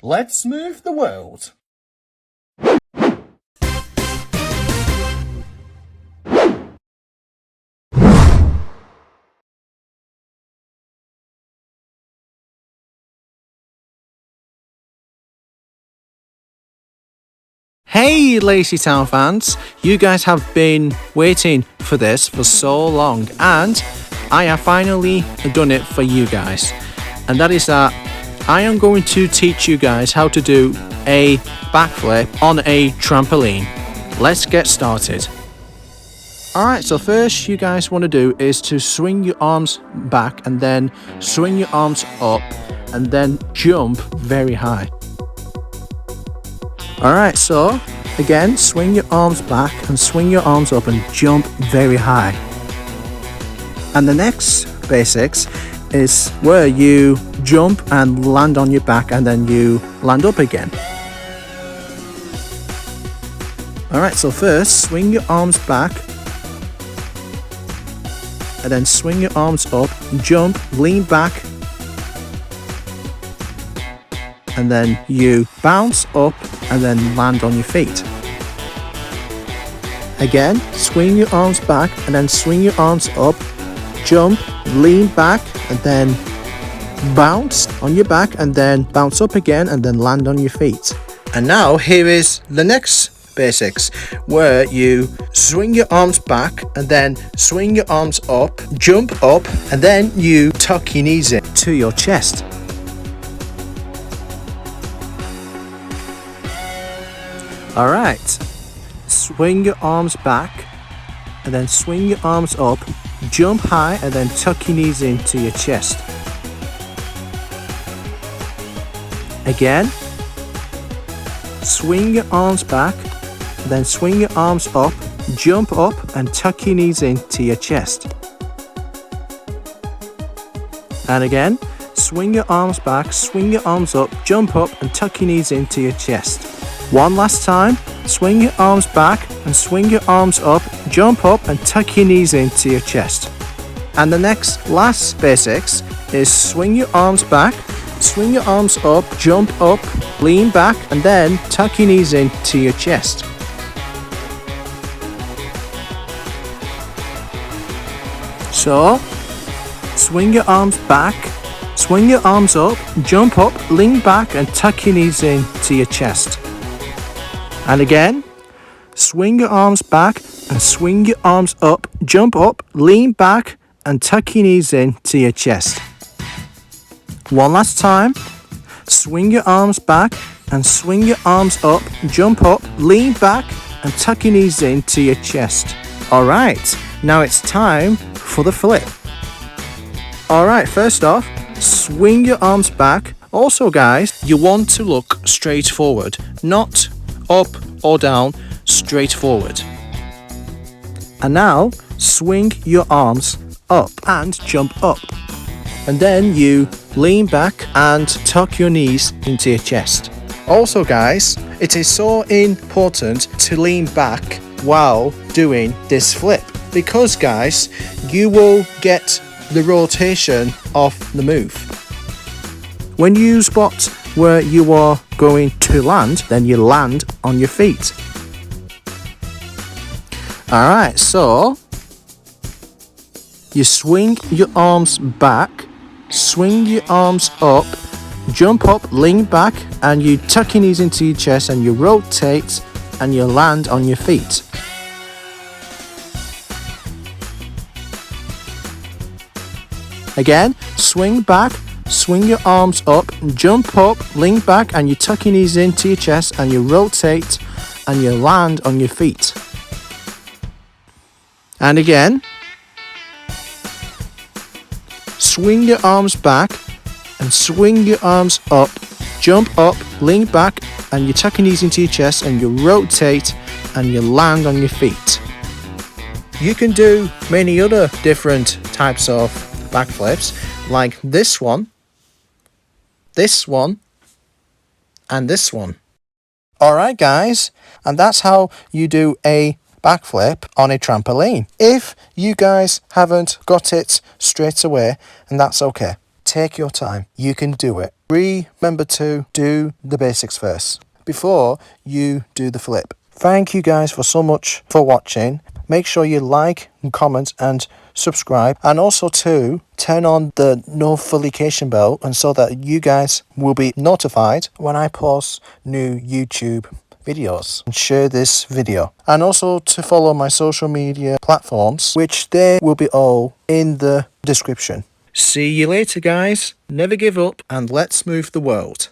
Let's move the world. Hey LazyTown fans, you guys have been waiting for this for so long, and I have finally done it for you guys. And that is that I am going to teach you guys how to do a backflip on a trampoline. Let's get started. Alright, so first you guys want to do is to swing your arms back and then swing your arms up and then jump very high. Alright, so again, swing your arms back and swing your arms up and jump very high. And the next basics is where you jump and land on your back and then you land up again. Alright, so first swing your arms back and then swing your arms up, jump, lean back, and then you bounce up and then land on your feet. Again, swing your arms back and then swing your arms up, jump, lean back and then bounce on your back and then bounce up again and then land on your feet. And now here is the next basics where you swing your arms back and then swing your arms up, jump up and then you tuck your knees in to your chest. Alright, swing your arms back and then swing your arms up, jump high and then tuck your knees into your chest. Again, swing your arms back, then swing your arms up, jump up and tuck your knees into your chest. And again, swing your arms back, swing your arms up, jump up and tuck your knees into your chest. One last time, swing your arms back and swing your arms up, jump up and tuck your knees into your chest. And the last basics is swing your arms back, swing your arms up, jump up, lean back and then tuck your knees into your chest. So, swing your arms back, swing your arms up, jump up, lean back and tuck your knees into your chest. And again, swing your arms back and swing your arms up, jump up, lean back and tuck your knees into your chest. One last time, swing your arms back and swing your arms up, jump up, lean back and tuck your knees into your chest. Alright, now it's time for the flip. Alright, first off, swing your arms back. Also guys, you want to look straight forward, not up or down, straight forward. And now swing your arms up and jump up. And then you lean back and tuck your knees into your chest. Also guys, it is so important to lean back while doing this flip because guys, you will get the rotation of the move. When you spot where you are going to land, then you land on your feet. Alright, so you swing your arms back, swing your arms up, jump up, lean back, and you tuck your knees into your chest and you rotate and you land on your feet. Again, swing back, swing your arms up, jump up, lean back and you tuck your knees into your chest and you rotate and you land on your feet. And again, swing your arms back and swing your arms up, jump up, lean back and you tuck your knees into your chest and you rotate and you land on your feet. You can do many other different types of backflips like this one, and this one. Alright guys, and that's how you do a backflip on a trampoline. If you guys haven't got it straight away, and that's okay. Take your time, you can do it. remember to do the basics first before you do the flip. Thank you guys for so much for watching. Make sure you like, comment and subscribe, and also to turn on the notification bell, and so that you guys will be notified when I post new YouTube videos. And share this video, and also to follow my social media platforms, which they will be all in the description. See you later guys. Never give up, and let's move the world.